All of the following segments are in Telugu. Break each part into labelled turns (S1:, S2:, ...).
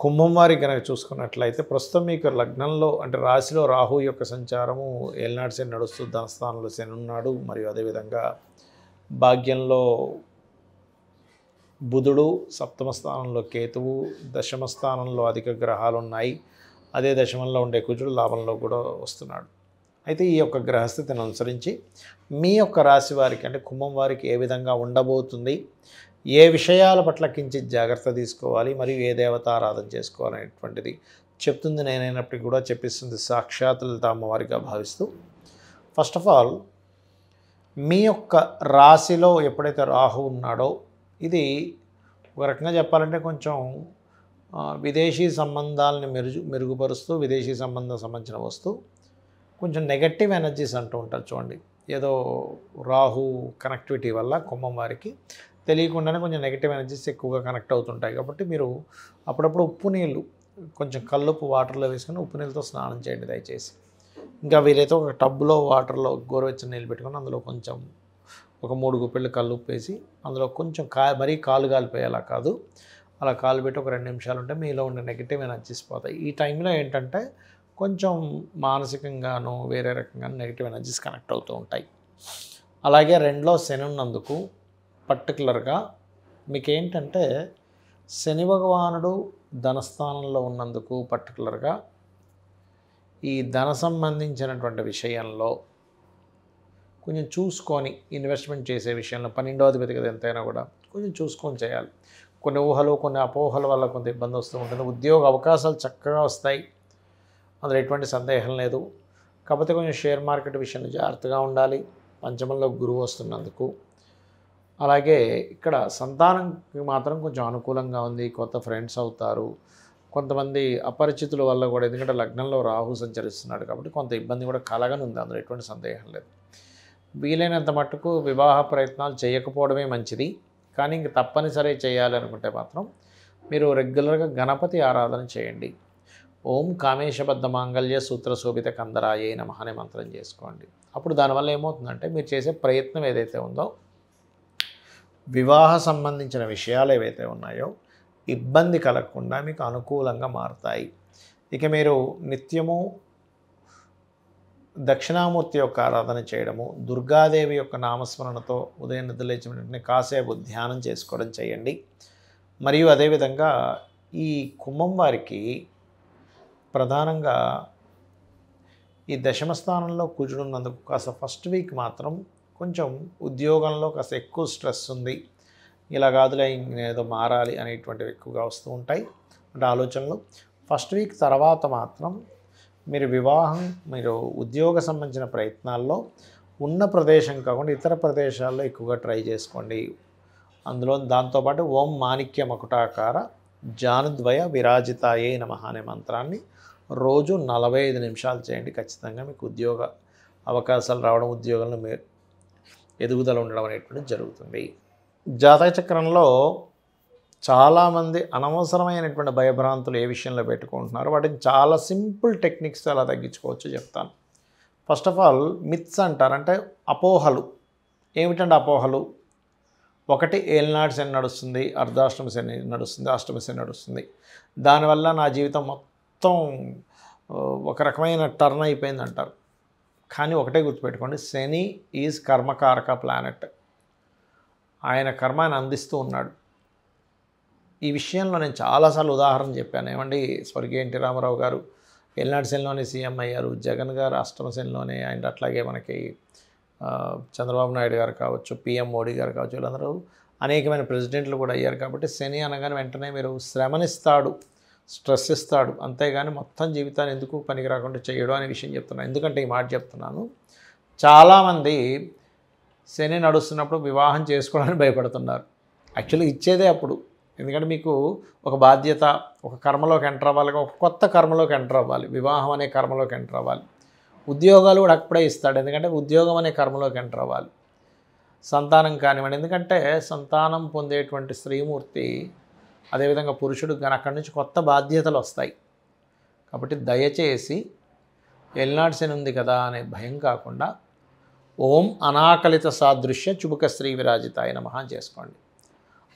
S1: కుంభం వారికి కనుక చూసుకున్నట్లయితే ప్రస్తుతం మీకు లగ్నంలో అంటే రాశిలో రాహు యొక్క సంచారము ఏలినాటి శని నడుస్తూ ధనస్థానంలో శని ఉన్నాడు. మరియు అదేవిధంగా భాగ్యంలో బుధుడు, సప్తమ స్థానంలో కేతువు, దశమ స్థానంలో అధిక గ్రహాలు ఉన్నాయి. అదే దశమంలో ఉండే కుజుడు లాభంలో కూడా వస్తున్నాడు. అయితే ఈ యొక్క గ్రహస్థితిని అనుసరించి మీ యొక్క రాశి వారికి అంటే కుంభం వారికి ఏ విధంగా ఉండబోతుంది, ఏ విషయాల పట్ల కించిత్ జాగ్రత్త తీసుకోవాలి, మరియు ఏ దేవతారాధన చేసుకోవాలనేటువంటిది చెప్తుంది నేనైనప్పటికీ కూడా చెప్పిస్తుంది సాక్షాత్ లలిత అమ్మవారిగా భావిస్తూ, ఫస్ట్ ఆఫ్ ఆల్ మీ యొక్క రాశిలో ఎప్పుడైతే రాహు ఉన్నాడో ఇది ఒక రకంగా చెప్పాలంటే కొంచెం విదేశీ సంబంధాలని మెరుగుపరుస్తూ విదేశీ సంబంధించిన వస్తువు కొంచెం నెగటివ్ ఎనర్జీస్ అంటూ ఉంటారు చూడండి. ఏదో రాహు కనెక్టివిటీ వల్ల కుంభం వారికి తెలియకుండానే కొంచెం నెగటివ్ ఎనర్జీస్ ఎక్కువగా కనెక్ట్ అవుతుంటాయి. కాబట్టి మీరు అప్పుడప్పుడు ఉప్పు నీళ్ళు కొంచెం కల్లుప్పు వాటర్లో వేసుకొని ఉప్పు నీళ్ళతో స్నానం చేయండి దయచేసి. ఇంకా వీలైతే ఒక టబ్లో వాటర్లో గోరువెచ్చని నీళ్ళు పెట్టుకొని అందులో కొంచెం ఒక 3 గుప్పెళ్ళు కల్లుప్పు వేసి అందులో కొంచెం మరీ కాలు కాలిపోయేలా కాదు, అలా కాలు పెట్టి ఒక 2 నిమిషాలు ఉంటే మీలో ఉండే నెగిటివ్ ఎనర్జీస్ పోతాయి. ఈ టైంలో ఏంటంటే కొంచెం మానసికంగాను వేరే రకంగాను నెగిటివ్ ఎనర్జీస్ కనెక్ట్ అవుతూ ఉంటాయి. అలాగే 2లో శని ఉన్నందుకు పర్టికులర్గా మీకేంటంటే శని భగవానుడు ధనస్థానంలో ఉన్నందుకు పర్టికులర్గా ఈ ధన సంబంధించినటువంటి విషయంలో కొంచెం చూసుకొని ఇన్వెస్ట్మెంట్ చేసే విషయంలో 12వ అధిపతి కదా ఎంతైనా కూడా కొంచెం చూసుకొని చేయాలి. కొన్ని ఊహలు కొన్ని అపోహల వల్ల కొంత ఇబ్బంది వస్తూ ఉంటుంది. ఉద్యోగ అవకాశాలు చక్కగా వస్తాయి, అందులో ఎటువంటి సందేహం లేదు. కాకపోతే కొంచెం షేర్ మార్కెట్ విషయంలో జాగ్రత్తగా ఉండాలి. పంచమంలో గురువు వస్తున్నందుకు. అలాగే ఇక్కడ సంతానంకి మాత్రం కొంచెం అనుకూలంగా ఉంది, కొత్త ఫ్రెండ్స్ అవుతారు. కొంతమంది అపరిచితుల వల్ల కూడా, ఎందుకంటే లగ్నంలో రాహు సంచరిస్తున్నాడు కాబట్టి కొంత ఇబ్బంది కూడా కలగనుంది, అందులో ఎటువంటి సందేహం లేదు. వీలైనంత మట్టుకు వివాహ ప్రయత్నాలు చేయకపోవడమే మంచిది. కానీ ఇంక తప్పనిసరి చేయాలి అనుకుంటే మాత్రం మీరు రెగ్యులర్గా గణపతి ఆరాధన చేయండి. ఓం కామేశబద్ధ మాంగళ్య సూత్ర శోభిత కందరాయే నమః అనే మంత్రం చేసుకోండి. అప్పుడు దానివల్ల ఏమవుతుందంటే మీరు చేసే ప్రయత్నం ఏదైతే ఉందో, వివాహ సంబంధించిన విషయాలు ఏవైతే ఉన్నాయో ఇబ్బంది కలగకుండా మీకు అనుకూలంగా మారుతాయి. ఇక మీరు నిత్యము దక్షిణామూర్తి యొక్క ఆరాధన చేయడము, దుర్గాదేవి యొక్క నామస్మరణతో ఉదయం నిద్రలేచిన వెంటనే కాసేపు ధ్యానం చేసుకోవడం చేయండి. మరియు అదేవిధంగా ఈ కుంభం వారికి ప్రధానంగా ఈ దశమ స్థానంలో కూర్చున్నందుకు కాస్త ఫస్ట్ వీక్ మాత్రం కొంచెం ఉద్యోగంలో కాస్త ఎక్కువ స్ట్రెస్ ఉంది, ఇలా కాదులే ఏదో మారాలి అనేటువంటివి ఎక్కువగా వస్తూ ఉంటాయి అంటే ఆలోచనలు. ఫస్ట్ వీక్ తర్వాత మాత్రం మీరు ఉద్యోగ సంబంధించిన ప్రయత్నాల్లో ఉన్న ప్రదేశం కాకుండా ఇతర ప్రదేశాల్లో ఎక్కువగా ట్రై చేసుకోండి. అందులో దాంతోపాటు ఓం మాణిక్య మకుటాకార జానుద్వయ విరాజితాయే నమః అనే మంత్రాన్ని రోజు 45 నిమిషాలు చేయండి. ఖచ్చితంగా మీకు ఉద్యోగ అవకాశాలు రావడం, ఉద్యోగంలో ఎదుగుదల ఉండడం అనేటువంటిది జరుగుతుంది. జాతక చక్రంలో చాలామంది అనవసరమైనటువంటి భయభ్రాంతులు ఏ విషయంలో పెట్టుకుంటున్నారు, వాటిని చాలా సింపుల్ టెక్నిక్స్ ఎలా తగ్గించుకోవచ్చు చెప్తాను. ఫస్ట్ ఆఫ్ ఆల్ మిత్స్ అంటారు, అంటే అపోహలు. ఏమిటంటే అపోహలు, ఒకటి ఏలినాటి శని నడుస్తుంది, అర్ధాష్టమ శని నడుస్తుంది, అష్టమ శని నడుస్తుంది, దానివల్ల నా జీవితం మొత్తం ఒక రకమైన టర్న్ అయిపోయింది అంటారు. కానీ ఒకటే గుర్తుపెట్టుకోండి, శని ఈజ్ కర్మకారక ప్లానెట్. ఆయన కర్మాన్ని అందిస్తూ ఉన్నాడు. ఈ విషయంలో నేను చాలాసార్లు ఉదాహరణ చెప్పాను. ఏమండి, స్వర్గీయ ఎన్టీ రామారావు గారు ఏలినాటి శనిలోనే సీఎం అయ్యారు, జగన్ గారు అష్టమ శనిలోనే, అండ్ అట్లాగే మనకి చంద్రబాబు నాయుడు గారు కావచ్చు, పిఎం మోడీ గారు కావచ్చు, వీళ్ళందరూ అనేకమైన ప్రెసిడెంట్లు కూడా అయ్యారు. కాబట్టి శని అనగానే వెంటనే మీరు శ్రమనిస్తాడు, స్ట్రెస్ ఇస్తాడు, అంతేగాని మొత్తం జీవితాన్ని ఎందుకు పనికి రాకుండా చేయడం అనే విషయం చెప్తున్నాను. ఎందుకంటే ఈ మాట చెప్తున్నాను, చాలామంది శని నడుస్తున్నప్పుడు వివాహం చేసుకోవడానికి భయపడుతున్నారు. యాక్చువల్లీ ఇచ్చేదే అప్పుడు. ఎందుకంటే మీకు ఒక బాధ్యత, ఒక కర్మలోకి ఎంటర్ అవ్వాలి, ఒక కొత్త కర్మలోకి ఎంటర్ అవ్వాలి, వివాహం అనే కర్మలోకి ఎంటర్ అవ్వాలి. ఉద్యోగాలు కూడా అప్పుడే ఇస్తాడు, ఎందుకంటే ఉద్యోగం అనే కర్మలోకి ఎంటర్ అవ్వాలి. సంతానం కానివ్వండి, ఎందుకంటే సంతానం పొందేటువంటి స్త్రీమూర్తి, అదేవిధంగా పురుషుడు కానీ అక్కడి నుంచి కొత్త బాధ్యతలు వస్తాయి. కాబట్టి దయచేసి ఏలినాటి శని ఉంది కదా అనే భయం కాకుండా ఓం అనాకలిత సాదృశ్య చుబుక శ్రీ విరాజితాయ నమః చేసుకోండి.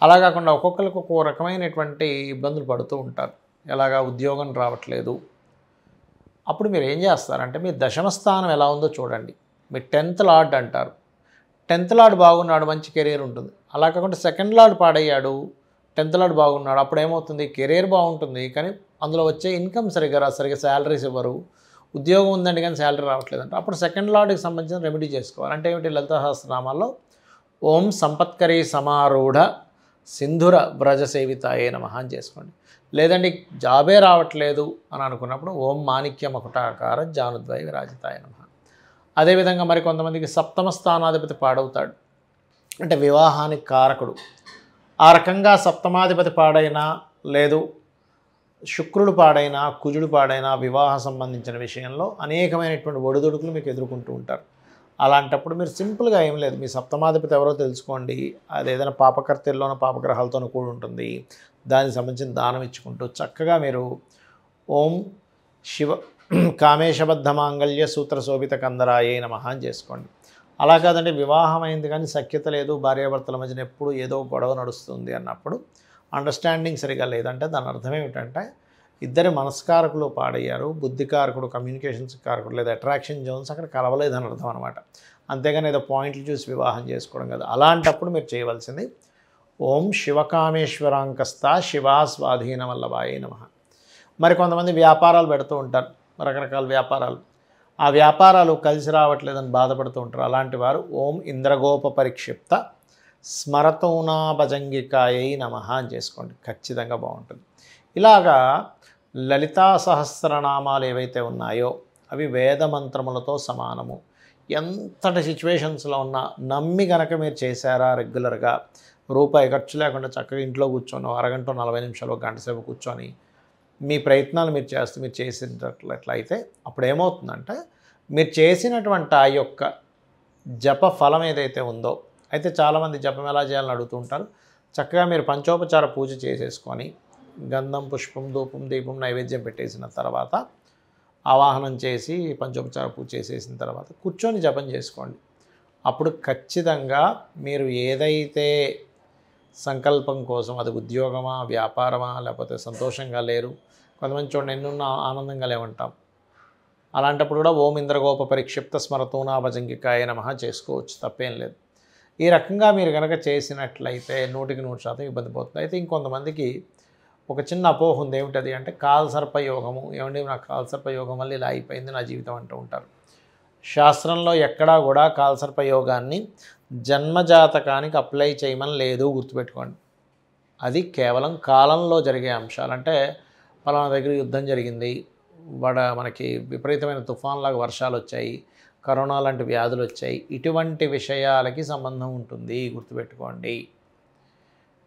S1: అలా కాకుండా ఒక్కొక్కరికి ఒక్కో రకమైనటువంటి ఇబ్బందులు పడుతూ ఉంటారు. ఎలాగా ఉద్యోగం రావట్లేదు. అప్పుడు మీరు ఏం చేస్తారంటే మీ దశమ స్థానం ఎలా ఉందో చూడండి. మీ 10th లార్డ్ అంటారు. 10th లార్డ్ బాగున్నాడు, మంచి కెరీర్ ఉంటుంది. అలా కాకుండా 2nd లార్డ్ పాడయ్యాడు, 10th లార్డ్ బాగున్నాడు. అప్పుడు ఏమవుతుంది, కెరీర్ బాగుంటుంది కానీ అందులో వచ్చే ఇన్కమ్ సరిగ్గా శాలరీస్ ఇవ్వరు. ఉద్యోగం ఉందండి కానీ శాలరీ రావట్లేదంట. అప్పుడు 2nd లార్డ్కి సంబంధించిన రెమెడీ చేసుకోవాలి. అంటే ఏమిటి, లలితా సహస్రనామాల్లో ఓం సంపత్కరీ సమారూఢ సింధుర వ్రజ సేవితాయే నమః అని చేసుకోండి. లేదండి జాబే రావట్లేదు అని అనుకున్నప్పుడు ఓం మాణిక్య మకుటాకార జానుద్వయ విరాజితాయ నమః. అదేవిధంగా మరి కొంతమందికి సప్తమ స్థానాధిపతి పాడవుతాడు, అంటే వివాహానికి కారకుడు. ఆ రకంగా సప్తమాధిపతి పాడైనా, లేదు శుక్రుడు పాడైనా, కుజుడు పాడైనా వివాహ సంబంధించిన విషయంలో అనేకమైనటువంటి ఒడిదుడుకులు మీకు ఎదుర్కొంటూ ఉంటారు. అలాంటప్పుడు మీరు సింపుల్గా ఏం లేదు, మీ సప్తమాధిపతి ఎవరో తెలుసుకోండి. అది ఏదైనా పాపకర్తెల్లోనో పాపగ్రహాలతోనూ కూడి ఉంటుంది. దానికి సంబంధించిన దానం ఇచ్చుకుంటూ చక్కగా మీరు ఓం శివ కామేశబద్ధ మాంగళ్య సూత్ర శోభిత కందరాయే నమః అని చేసుకోండి. అలా కాదండి వివాహం అయింది కానీ సఖ్యత లేదు, భార్యాభర్తల మధ్యన ఎప్పుడు ఏదో గొడవ నడుస్తుంది అన్నప్పుడు, అండర్స్టాండింగ్ సరిగా లేదంటే దాని అర్థం ఏమిటంటే ఇద్దరి మనస్కారకులు పాడయ్యారు, బుద్ధికారకుడు కమ్యూనికేషన్స్ కారకుడు లేదా అట్రాక్షన్ జోన్స్ అక్కడ కలవలేదని అర్థం అనమాట. అంతేగాని ఏదో పాయింట్లు చూసి వివాహం చేసుకోవడం కదా. అలాంటప్పుడు మీరు చేయవలసింది ఓం శివకామేశ్వరాంకస్త శివా స్వాధీన వల్లభాయే నమః. మరి కొంతమంది వ్యాపారాలు పెడుతూ ఉంటారు, రకరకాల వ్యాపారాలు. ఆ వ్యాపారాలు కలిసి రావట్లేదని బాధపడుతూ ఉంటారు. అలాంటి వారు ఓం ఇంద్రగోప పరిక్షిప్త స్మరతౌనాభజంగికాయై నమః అని చేసుకోండి, ఖచ్చితంగా బాగుంటుంది. ఇలాగా లలితా సహస్రనామాలు ఏవైతే ఉన్నాయో అవి వేద మంత్రములతో సమానము. ఎంతటి సిచ్యువేషన్స్లో ఉన్నా నమ్మి గనక మీరు చేశారా రెగ్యులర్గా, రూపాయి ఖర్చు లేకుండా చక్కగా ఇంట్లో కూర్చొని అరగంట 40 నిమిషాలు గంట సేపు కూర్చొని మీ ప్రయత్నాలు మీరు చేసినట్లయితే అప్పుడు ఏమవుతుందంటే మీరు చేసినటువంటి ఆ యొక్క జప ఫలం ఏదైతే ఉందో, అయితే చాలామంది జపం ఎలా చేయాలని అడుగుతూ ఉంటారు. చక్కగా మీరు పంచోపచార పూజ చేసేసుకొని గంధం, పుష్పం, ధూపం, దీపం నైవేద్యం పెట్టేసిన తర్వాత ఆవాహనం చేసి పంచోపచార పూజ చేసేసిన తర్వాత కూర్చొని జపం చేసుకోండి. అప్పుడు ఖచ్చితంగా మీరు ఏదైతే సంకల్పం కోసం, అది ఉద్యోగమా, వ్యాపారమా, లేకపోతే సంతోషంగా లేరు, కొంతమంది చూడండి ఎన్నున్న ఆనందంగా లేవంటాం. అలాంటప్పుడు కూడా ఓం ఇంద్రగోప పరిక్షిప్త స్మరతూనాభజంగికాయ నమః చేసుకోవచ్చు, తప్పేం లేదు. ఈ రకంగా మీరు కనుక చేసినట్లయితే 100% ఇబ్బంది పోతుంది. అయితే ఇంకొంతమందికి ఒక చిన్న అపోహ ఉంది, ఏమిటది అంటే కాలసర్పయోగము. ఏమండి నాకు కాలసర్పయోగం వల్ల ఇలా అయిపోయింది నా జీవితం అంటూ ఉంటారు. శాస్త్రంలో ఎక్కడా కూడా కాలసర్పయోగాన్ని జన్మజాతకానికి అప్లై చేయమని లేదు, గుర్తుపెట్టుకోండి. అది కేవలం కాలంలో జరిగే అంశాలు. అంటే పలానా దగ్గర యుద్ధం జరిగింది, మనకి విపరీతమైన తుఫాన్లాగా వర్షాలు వచ్చాయి, కరోనా లాంటి వ్యాధులు వచ్చాయి, ఇటువంటి విషయాలకి సంబంధం ఉంటుంది, గుర్తుపెట్టుకోండి.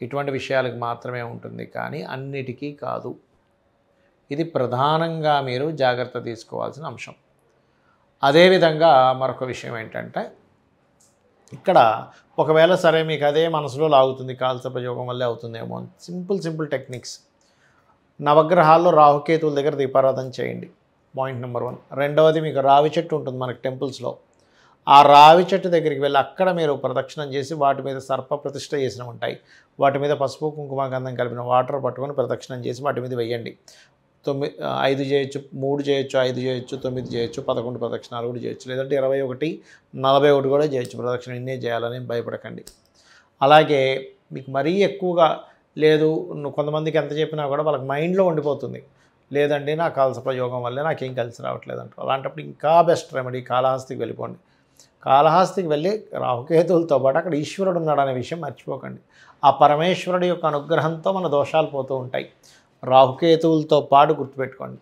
S1: ఇటువంటి విషయాలకు మాత్రమే ఉంటుంది కానీ అన్నిటికీ కాదు. ఇది ప్రధానంగా మీరు జాగ్రత్త తీసుకోవాల్సిన అంశం. అదేవిధంగా మరొక విషయం ఏంటంటే, ఇక్కడ ఒకవేళ సరే మీకు అదే మనసులో లాగుతుంది, కాలసర్పయోగం వల్లే అవుతుందేమో అని సింపుల్ టెక్నిక్స్. నవగ్రహాల్లో రాహుకేతువుల దగ్గర దీపారాధన చేయండి, పాయింట్ నెంబర్ 1. రెండవది, మీకు రావి చెట్టు ఉంటుంది మనకి టెంపుల్స్లో. ఆ రావి చెట్టు దగ్గరికి వెళ్ళి అక్కడ మీరు ప్రదక్షిణం చేసి వాటి మీద సర్ప ప్రతిష్ఠ చేసినవి ఉంటాయి, వాటి మీద పసుపు కుంకుమ గంధం కలిపిన వాటర్ పట్టుకొని ప్రదక్షిణం చేసి వాటి మీద వెయ్యండి. 5 చేయొచ్చు, 3 చేయొచ్చు, 5 చేయొచ్చు, 9 చేయొచ్చు, 11 ప్రదక్షిణాలు కూడా చేయొచ్చు, లేదంటే 21, 41 కూడా చేయొచ్చు ప్రదక్షిణ. ఇన్నే చేయాలని భయపడకండి. అలాగే మీకు మరీ ఎక్కువగా లేదు, కొంతమందికి ఎంత చెప్పినా కూడా వాళ్ళకి మైండ్లో ఉండిపోతుంది, లేదండి నా కాలసర్పయోగం వల్లే నాకేం కలిసి రావట్లేదు అంటారు. అలాంటప్పుడు ఇంకా బెస్ట్ రెమెడీ కాళహస్తికి వెళ్ళిపోండి. కాళహస్తికి వెళ్ళి రాహుకేతువులతో పాటు అక్కడ ఈశ్వరుడు ఉన్నాడనే విషయం మర్చిపోకండి. ఆ పరమేశ్వరుడి యొక్క అనుగ్రహంతో మన దోషాలు పోతూ ఉంటాయి. రాహుకేతువులతో పాటు గుర్తుపెట్టుకోండి.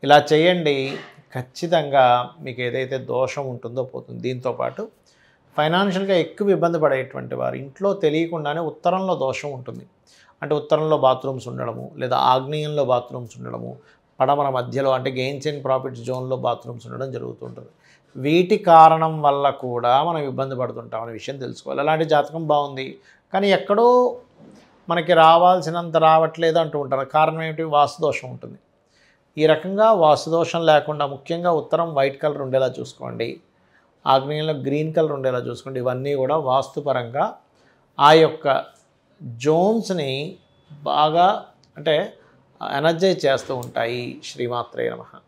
S1: ఇలా చేయండి, ఖచ్చితంగా మీకు ఏదైతే దోషం ఉంటుందో పోతుంది. దీంతోపాటు ఫైనాన్షియల్గా ఎక్కువ ఇబ్బంది పడేటువంటి వారు ఇంట్లో తెలియకుండానే ఉత్తరంలో దోషం ఉంటుంది. అంటే ఉత్తరంలో బాత్రూమ్స్ ఉండడము, లేదా ఆగ్నేయంలో బాత్రూమ్స్ ఉండడము, పడమర మధ్యలో అంటే గెయిన్స్ అండ్ ప్రాఫిట్స్ జోన్లో బాత్రూమ్స్ ఉండడం జరుగుతుంటుంది. వీటి కారణం వల్ల కూడా మనం ఇబ్బంది పడుతుంటాం అనే విషయం తెలుసుకోవాలి. అలాంటి జాతకం బాగుంది కానీ ఎక్కడో మనకి రావాల్సినంత రావట్లేదు అంటూ ఉంటారు. కారణం ఏమిటి? వాస్తుదోషం ఉంటుంది. ఈ రకంగా వాస్తుదోషం లేకుండా ముఖ్యంగా ఉత్తరం వైట్ కలర్ ఉండేలా చూసుకోండి, ఆగ్నేయంలో గ్రీన్ కలర్ ఉండేలా చూసుకోండి. ఇవన్నీ కూడా వాస్తుపరంగా ఆ యొక్క జోన్స్ని బాగా, అంటే ఎనర్జైజ్ చేస్తూ ఉంటాయి. శ్రీమాత్రే నమః.